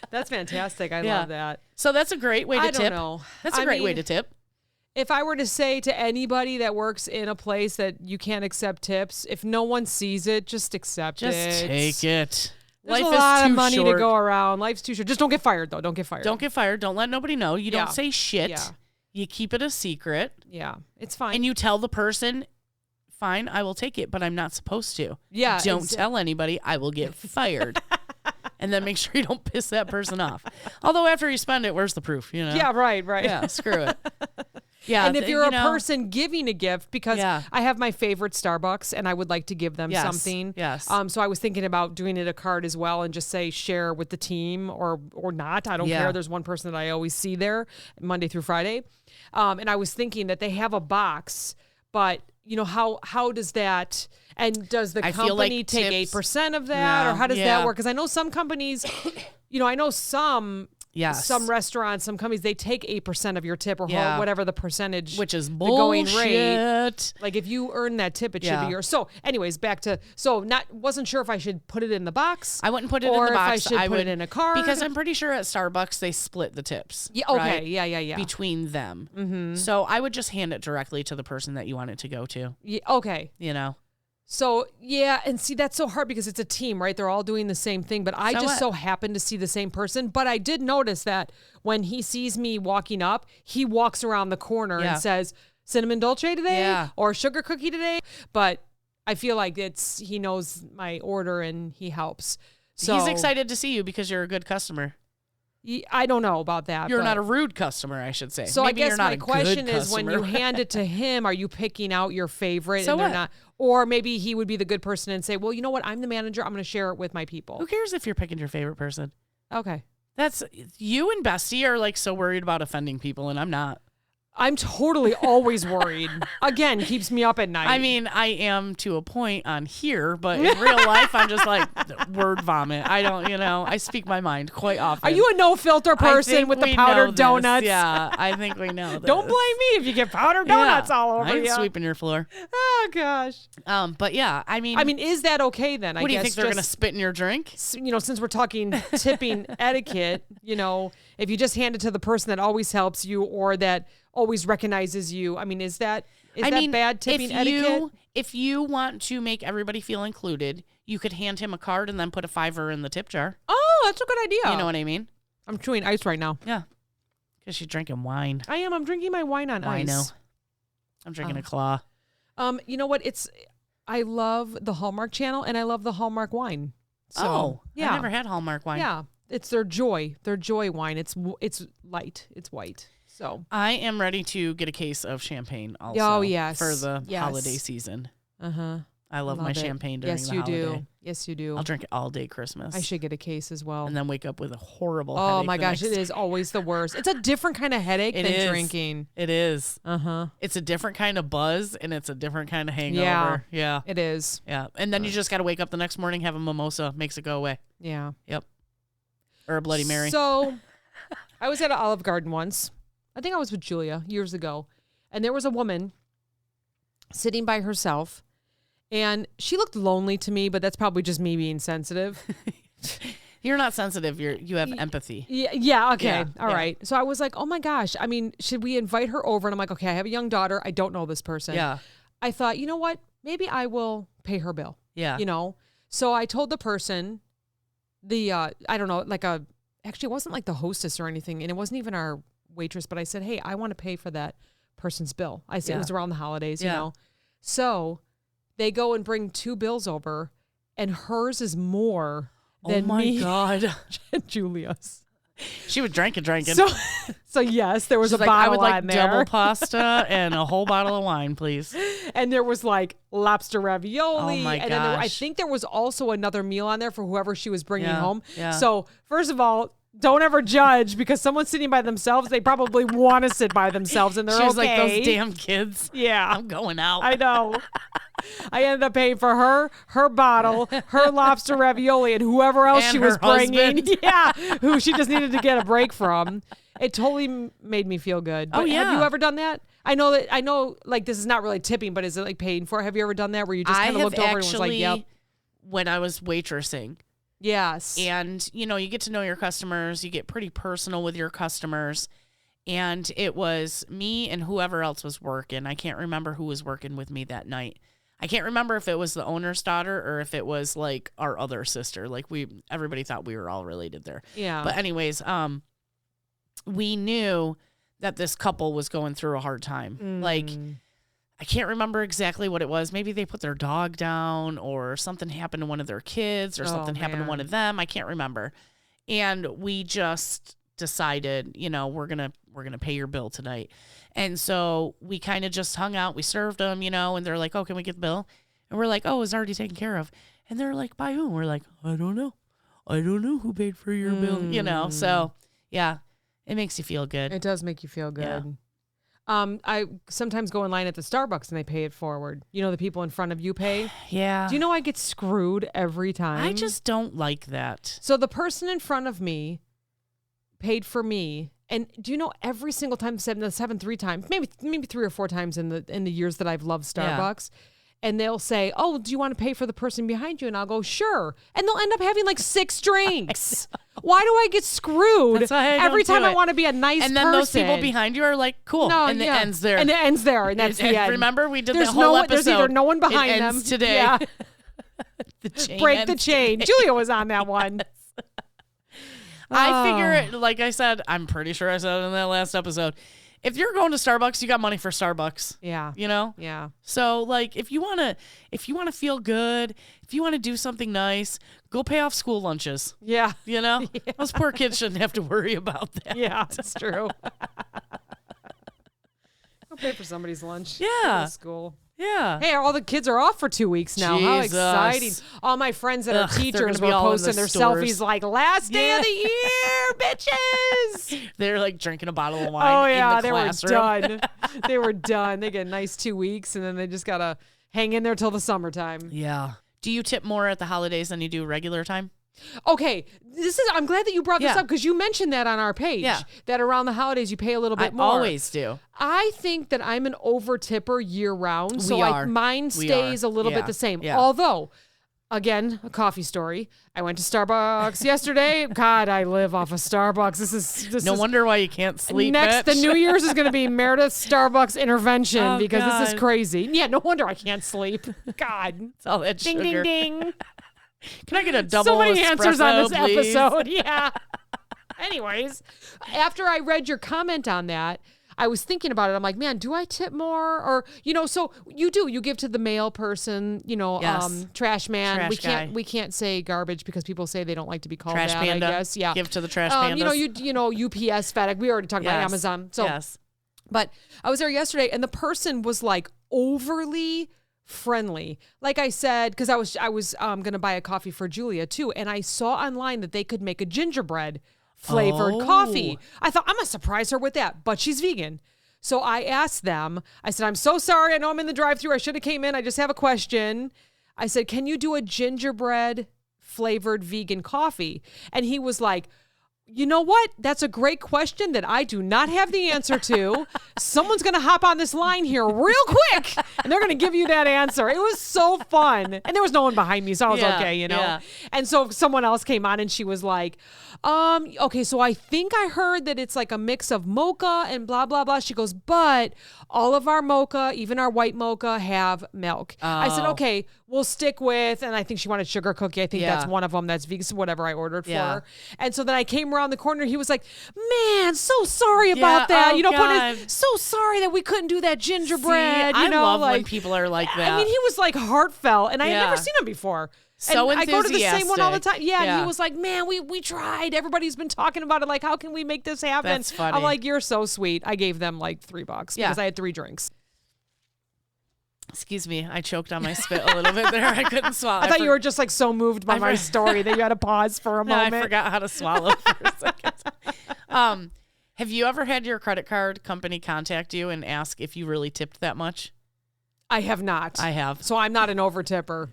That's fantastic. I Yeah. love that. So that's a great way to I tip. don't know. That's a great way to tip. If I were to say to anybody that works in a place that you can't accept tips, if no one sees it, just accept it. Just take it. There's Life a lot is too of money short. to go around. Life's too short. Just don't get fired, though. Don't get fired. Don't get fired. Don't let nobody know. You Yeah. don't say shit. Yeah. You keep it a secret. Yeah, it's fine. And you tell the person, fine, I will take it, but I'm not supposed to. Yeah, Don't tell anybody. I will get fired. And then make sure you don't piss that person off. Although after you spend it, where's the proof? You know? Yeah, right. Yeah, screw it. Yeah. And if you're a person giving a gift, because I have my favorite Starbucks and I would like to give them something. Yes. So I was thinking about doing it a card as well and just say share with the team or not. I don't care. There's one person that I always see there Monday through Friday. And I was thinking that they have a box, but you know, how does that, and does the company take 8% of that, or how does that work? Because I know some companies, you know, I know some restaurants, some companies, they take 8% of your tip or whatever the percentage, which is the going bullshit. Rate. Like if you earn that tip, it should be yours. So, anyways, wasn't sure if I should put it in the box. I wouldn't put it in the box. Or if I should put it in a card. Because I'm pretty sure at Starbucks they split the tips. Yeah. Okay. Right? Yeah. Between them. Mm-hmm. So I would just hand it directly to the person that you want it to go to. Yeah. Okay. You know. So, yeah, and see, that's so hard because it's a team, right? They're all doing the same thing, but I just so happen to see the same person. But I did notice that when he sees me walking up, he walks around the corner and says, cinnamon dolce today or sugar cookie today. But I feel like he knows my order and he helps. So he's excited to see you because you're a good customer. I don't know about that. You're not a rude customer, I should say. So maybe I guess you're not my question is, when you hand it to him, are you picking out your favorite? So and they're what? not, or maybe he would be the good person and say, well, you know what? I'm the manager. I'm going to share it with my people. Who cares if you're picking your favorite person? Okay. That's you and Bestie are like so worried about offending people, and I'm not. I'm totally always worried. Again, keeps me up at night. I mean, I am to a point on here, but in real life, I'm just like word vomit. I don't, I speak my mind quite often. Are you a no filter person with the powdered donuts? Yeah, I think we know this. Don't blame me if you get powdered donuts all over I ain't you. sweeping your floor. Oh gosh. But yeah, I mean, is that okay then? What do you think they're gonna spit in your drink? Since we're talking tipping etiquette, if you just hand it to the person that always helps you or that always recognizes you, is that bad tipping etiquette? If you want to make everybody feel included, you could hand him a card and then put a $5 in the tip jar. Oh, that's a good idea. You know what I mean? I'm chewing ice right now. Yeah, because she's drinking wine. I am. I'm drinking my wine on ice. I know. I'm drinking a claw. You know what? I love the Hallmark Channel and I love the Hallmark wine. So, I never had Hallmark wine. Yeah, it's their joy wine. It's light. It's white. So I am ready to get a case of champagne also. Oh, yes. For the holiday season. I love my champagne during the holiday. Do. Yes, you do. I'll drink it all day Christmas. I should get a case as well. And then wake up with a horrible headache. Oh my gosh, it is always the worst. It's a different kind of headache than drinking. It is. Uh-huh. It's a different kind of buzz and it's a different kind of hangover. Yeah. It is. Yeah. And then you just got to wake up the next morning, have a mimosa, makes it go away. Yeah. Yep. Or a Bloody Mary. So I was at an Olive Garden once. I think I was with Julia years ago. And there was a woman sitting by herself. And she looked lonely to me, but that's probably just me being sensitive. You're not sensitive. You have empathy. Yeah. Okay. All right. So I was like, oh my gosh. Should we invite her over? And I'm like, okay, I have a young daughter. I don't know this person. Yeah. I thought, you know what? Maybe I will pay her bill. Yeah. So I told the person I don't know, actually it wasn't like the hostess or anything. And it wasn't even our waitress, but I said, hey, I want to pay for that person's bill. I said it was around the holidays, you know? So they go and bring 2 bills over and hers is more than me. Oh my God. and Julia's. She was drinking. So yes, there was She's a bottle I would like on there. double pasta and a whole bottle of wine, please. And there was like lobster ravioli. Oh my and gosh. then I think there was also another meal on there for whoever she was bringing home. Yeah. So first of all, don't ever judge because someone's sitting by themselves. They probably want to sit by themselves and they're She was okay. like, those damn kids. Yeah. I'm going out. I know. I ended up paying for her bottle, her lobster ravioli, and whoever else And she was her bringing. husband. Yeah, who she just needed to get a break from. It totally made me feel good. But have you ever done that? I know like this is not really tipping, but is it like paying for? Have you ever done that where you just kind of looked over and was like, yep. When I was waitressing. Yes. And, you get to know your customers. You get pretty personal with your customers. And it was me and whoever else was working. I can't remember who was working with me that night. I can't remember if it was the owner's daughter or if it was like our other sister. Like everybody thought we were all related there. Yeah. But anyways, we knew that this couple was going through a hard time. Like, I can't remember exactly what it was. Maybe they put their dog down or something happened to one of their kids or something happened to one of them. I can't remember. And we just decided, we're going to pay your bill tonight. And so we kind of just hung out. We served them, and they're like, oh, can we get the bill? And we're like, oh, it's already taken care of. And they're like, by whom? We're like, I don't know. I don't know who paid for your bill, So, yeah. It makes you feel good. It does make you feel good. Yeah. I sometimes go in line at the Starbucks and they pay it forward. The people in front of you pay. Yeah. Do you know I get screwed every time? I just don't like that. So the person in front of me paid for me. And do you know every single time, seven, 3 times, maybe 3 or 4 times in the years that I've loved Starbucks. Yeah. And they'll say, oh, do you want to pay for the person behind you? And I'll go, sure. And they'll end up having like 6 drinks. Why do I get screwed every time I want to be a nice person? And then those people behind you are like, cool. No, and it ends there. And it ends there. And that's the end. Remember, we did the whole episode. There's either no one behind it them. Ends today. Yeah. Break the chain. Today. Julia was on that one. I figure it, like I said, I'm pretty sure I said it in that last episode. If you're going to Starbucks, you got money for Starbucks. Yeah. Yeah. So like if you wanna feel good, if you wanna do something nice, go pay off school lunches. Yeah. Yeah. Those poor kids shouldn't have to worry about that. Yeah, that's true. Go pay for somebody's lunch. Yeah. At school. Yeah. Hey, all the kids are off for 2 weeks now. Jesus. How exciting. All my friends that are teachers were posting their selfies like last day of the year, bitches. They're like drinking a bottle of wine in the classroom. They were done. They were done. They get a nice 2 weeks and then they just got to hang in there till the summertime. Yeah. Do you tip more at the holidays than you do regular time? Okay, I'm glad that you brought this up because you mentioned that on our page that around the holidays you pay a little bit more. I always do. I think that I'm an over tipper year round, so mine stays a little bit the same. Yeah. Although, again, a coffee story. I went to Starbucks yesterday. God, I live off of Starbucks. This no wonder why you can't sleep. Next, the New Year's is going to be Meredith's Starbucks intervention because God. This is crazy. Yeah, no wonder I can't sleep. God, it's all that ding, sugar. ding, ding. Can I get a double so many answers on this please? episode. Yeah. Anyways, after I read your comment on that, I was thinking about it. I'm like, man, do I tip more? Or, so you do. You give to the mail person, trash man. We can't say garbage because people say they don't like to be called trash that, panda. I guess. Yeah. Give to the trash pandas. UPS, FedEx. We already talked about Amazon. So, yes. But I was there yesterday and the person was like overly friendly. Like I said, because I was going to buy a coffee for Julia too. And I saw online that they could make a gingerbread flavored coffee. I thought I'm going to surprise her with that, but she's vegan. So I asked them, I said, I'm so sorry. I know I'm in the drive-thru. I should have came in. I just have a question. I said, can you do a gingerbread flavored vegan coffee? And he was like, you know what? That's a great question that I do not have the answer to. Someone's going to hop on this line here real quick, and they're going to give you that answer. It was so fun. And there was no one behind me, so I was okay, Yeah. And so someone else came on, and she was like, okay, so I think I heard that it's like a mix of mocha and blah, blah, blah. She goes, but all of our mocha, even our white mocha, have milk. I said, okay, we'll stick with, and I think she wanted sugar cookie. I think that's one of them that's vegan, so whatever I ordered for her. And so then I came around the corner. He was like, man, so sorry about that. So sorry that we couldn't do that gingerbread. I love when people are like that. I mean, he was like heartfelt, and I had never seen him before. So and enthusiastic. I go to the same one all the time. Yeah, and he was like, man, we tried. Everybody's been talking about it. Like, how can we make this happen? That's funny. I'm like, you're so sweet. I gave them like $3 because I had 3 drinks. Excuse me, I choked on my spit a little bit there. I couldn't swallow. I thought you were just like so moved by my story that you had to pause for a moment. I forgot how to swallow for a second. Have you ever had your credit card company contact you and ask if you really tipped that much? I have not. I have. So I'm not an over tipper.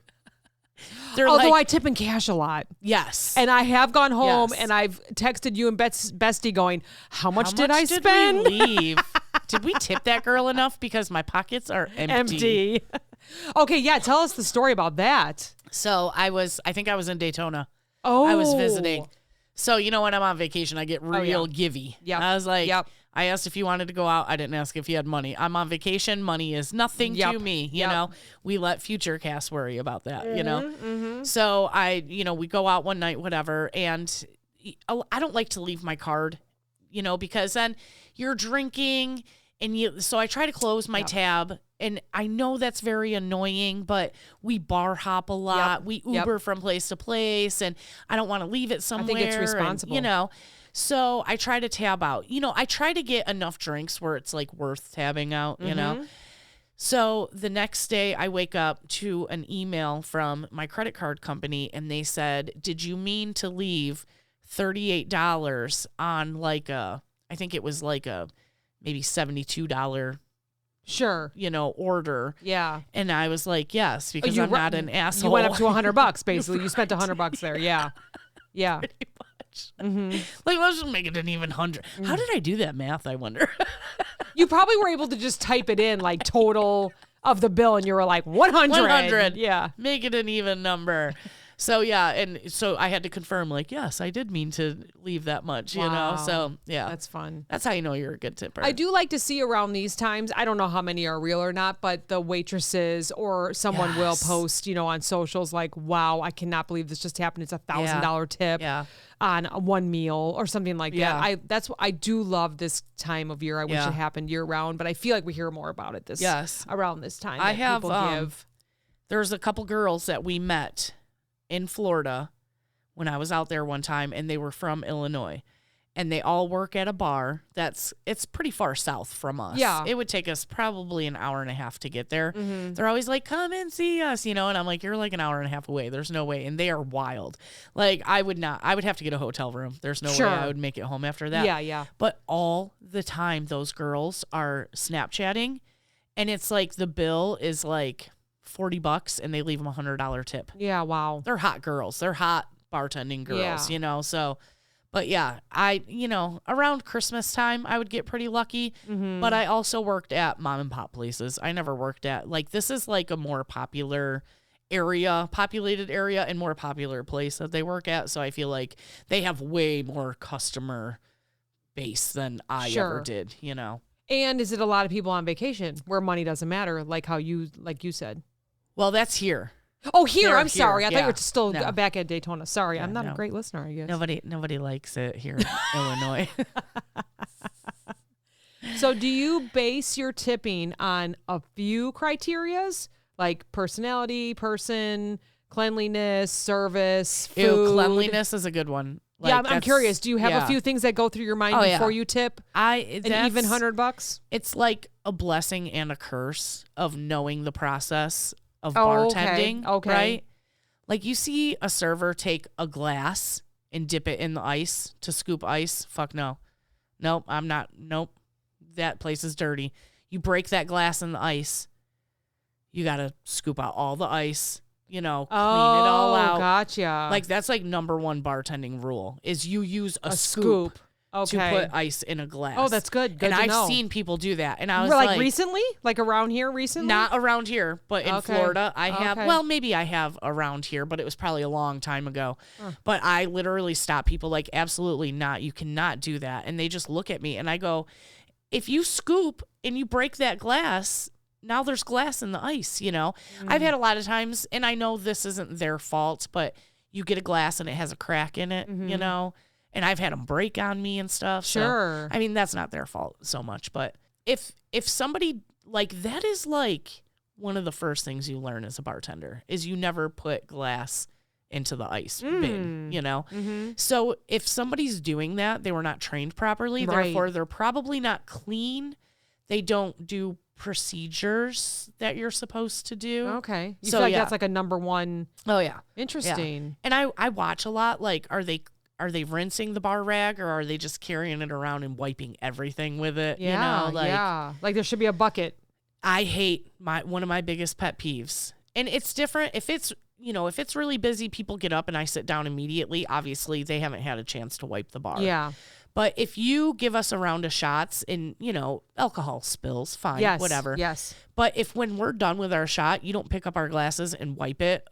They're Although like, I tip in cash a lot. yes. And I have gone home Yes. and I've texted you and Bestie going, how much did I How much spend? did we leave? Did we tip that girl enough? Because my pockets are empty. Okay, yeah. Tell us the story about that. So I think I was in Daytona. Oh. I was visiting. So, you know, when I'm on vacation, I get real givey. Yep. I was like, Yep. I asked if you wanted to go out. I didn't ask if you had money. I'm on vacation. Money is nothing to me. You know, we let future cast worry about that, you know? So we go out one night, whatever. And I don't like to leave my card, you know, because then you're drinking so I try to close my tab. And I know that's very annoying, but we bar hop a lot. We Uber from place to place, and I don't want to leave it somewhere. I think it's responsible. And, so I try to tab out. I try to get enough drinks where it's like worth tabbing out, you know? So the next day I wake up to an email from my credit card company, and they said, did you mean to leave $38 on I think it was like a maybe $72 Sure. order. Yeah. And I was like, yes, because I'm not an asshole. You went up to $100 basically. You spent $100 there. Yeah. Yeah. Pretty much. Like, let's just make it an even 100. How did I do that math, I wonder? You probably were able to just type it in like total of the bill and you were like 100. 100. Yeah. Make it an even number. So, yeah. And so I had to confirm, like, yes, I did mean to leave that much, you know? Wow. So, yeah. That's fun. That's how you know you're a good tipper. I do like to see around these times, I don't know how many are real or not, but the waitresses or someone will post, on socials like, wow, I cannot believe this just happened. It's $1,000 tip on one meal or something like that. I do love this time of year. I wish it happened year round, but I feel like we hear more about it around this time. I have, people give. There's a couple girls that we met in Florida when I was out there one time, and they were from Illinois, and they all work at a bar it's pretty far south from us. Yeah. It would take us probably an hour and a half to get there. They're always like, come and see us, and I'm like, you're like an hour and a half away. There's no way. And they are wild. Like, I would have to get a hotel room. There's no way I would make it home after that. Yeah. But all the time, those girls are Snapchatting, and it's like the bill is like $40 and they leave them $100 tip. Yeah. Wow. They're hot girls. They're hot bartending girls, so, but yeah, around Christmas time, I would get pretty lucky, but I also worked at mom and pop places. I never worked at, this is like a more populated area and more popular place that they work at. So I feel like they have way more customer base than I ever did, And is it a lot of people on vacation where money doesn't matter, like you said? Well, that's here. Oh, here. They're I'm sorry. here. I thought you were still No. back at Daytona. Sorry. I'm not no. a great listener, I guess. Nobody likes it here in Illinois. So do you base your tipping on a few criterias, like personality, person, cleanliness, service, food? Ew, cleanliness is a good one. I'm curious. Do you have a few things that go through your mind before you tip? An even $100? It's like a blessing and a curse of knowing the process of bartending, okay. Right? Like, you see a server take a glass and dip it in the ice to scoop ice. Fuck no. Nope, I'm not. Nope. That place is dirty. You break that glass in the ice. You got to scoop out all the ice, clean it all out. Gotcha. Like, that's like number one bartending rule is you use a scoop. To put ice in a glass. Oh, that's good. Good and to know. I've seen people do that. And I was like recently? Like around here recently? Not around here, but in Florida, I have. Okay. Well, maybe I have around here, but it was probably a long time ago. But I literally stop people like, absolutely not. You cannot do that. And they just look at me and I go, if you scoop and you break that glass, now there's glass in the ice, I've had a lot of times, and I know this isn't their fault, but you get a glass and it has a crack in it, and I've had them break on me and stuff. Sure. So, I mean, that's not their fault so much, but if somebody, that is like one of the first things you learn as a bartender is you never put glass into the ice bin, So if somebody's doing that, they were not trained properly. Right. Therefore, they're probably not clean. They don't do procedures that you're supposed to do. Okay. You feel like that's like a number one. Oh, yeah. Interesting. Yeah. And I watch a lot, are they rinsing the bar rag or are they just carrying it around and wiping everything with it? Yeah. Like there should be a bucket. I hate one of my biggest pet peeves. And it's different if it's really busy, people get up and I sit down immediately. Obviously, they haven't had a chance to wipe the bar. Yeah. But if you give us a round of shots and, alcohol spills, fine, Yes. whatever. Yes. But if when we're done with our shot, you don't pick up our glasses and wipe it,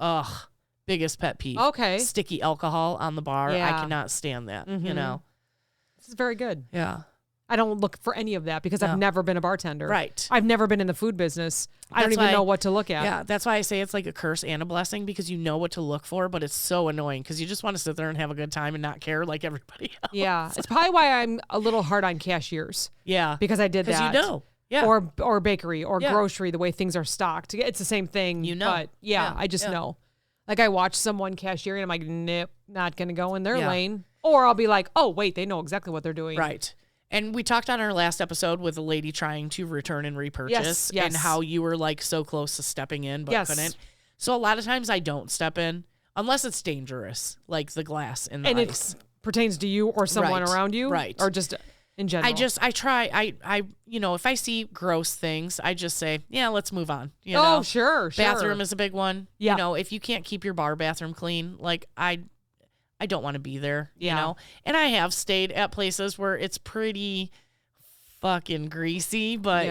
biggest pet peeve. Okay. Sticky alcohol on the bar. Yeah. I cannot stand that, This is very good. Yeah. I don't look for any of that because I've never been a bartender. Right. I've never been in the food business. I don't even know what to look at. Yeah, that's why I say it's like a curse and a blessing because you know what to look for, but it's so annoying because you just want to sit there and have a good time and not care like everybody else. Yeah. It's probably why I'm a little hard on cashiers. Yeah. Because I did that. Because Yeah. Or bakery or grocery, the way things are stocked. It's the same thing. But I just know. Like I watch someone cashiering and I'm like, nope, not going to go in their lane. Or I'll be like, oh, wait, they know exactly what they're doing. Right. And we talked on our last episode with a lady trying to return and repurchase and how you were like so close to stepping in but couldn't. So a lot of times I don't step in unless it's dangerous, like the glass in the ice. It pertains to you or someone around you? Right. Or just in general? I try, if I see gross things, I just say, yeah, let's move on. Sure. Bathroom is a big one. Yeah. If you can't keep your bar bathroom clean, like I don't want to be there, you know? And I have stayed at places where it's pretty fucking greasy, but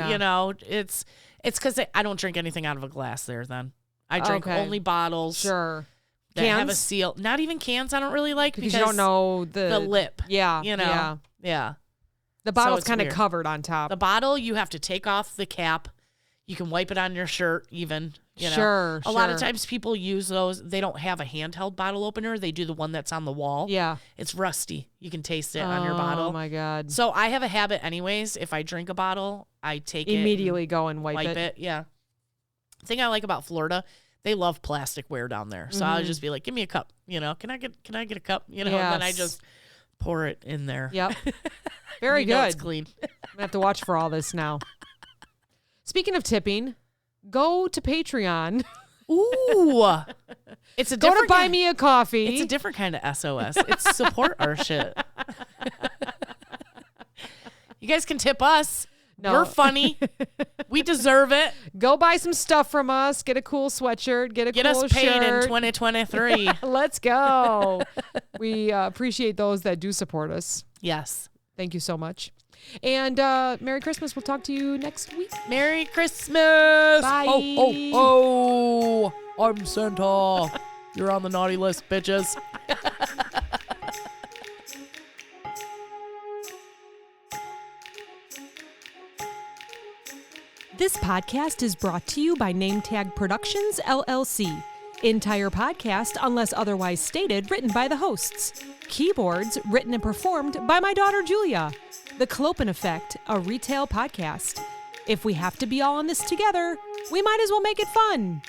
it's because I don't drink anything out of a glass there then. I drink only bottles. Sure. That cans? have a seal. Not even cans I don't really like because you don't know the lip. Yeah. Yeah. The bottle's kind of covered on top. The bottle, you have to take off the cap. You can wipe it on your shirt even. Sure. A lot of times people use those. They don't have a handheld bottle opener. They do the one that's on the wall. Yeah. It's rusty. You can taste it on your bottle. Oh, my God. So I have a habit anyways. If I drink a bottle, I take immediately go and wipe it. Yeah. The thing I like about Florida, they love plasticware down there. So I'll just be like, give me a cup. Can I get a cup? And then I just pour it in there. Yep. Very good. It's clean. I'm going to have to watch for all this now. Speaking of tipping, go to Patreon. Ooh. It's a go to buy me a coffee. It's a different kind of SOS. It's support our shit. You guys can tip us. No. We're funny. We deserve it. Go buy some stuff from us. Get a cool sweatshirt. Get us paid shirt. in 2023. Let's go. We appreciate those that do support us. Yes. Thank you so much. And Merry Christmas. We'll talk to you next week. Merry Christmas. Bye. Oh, I'm Santa. You're on the naughty list, bitches. This podcast is brought to you by NameTag Productions, LLC. Entire podcast, unless otherwise stated, written by the hosts. Keyboards, written and performed by my daughter, Julia. The Clopen Effect, a retail podcast. If we have to be all in this together, we might as well make it fun.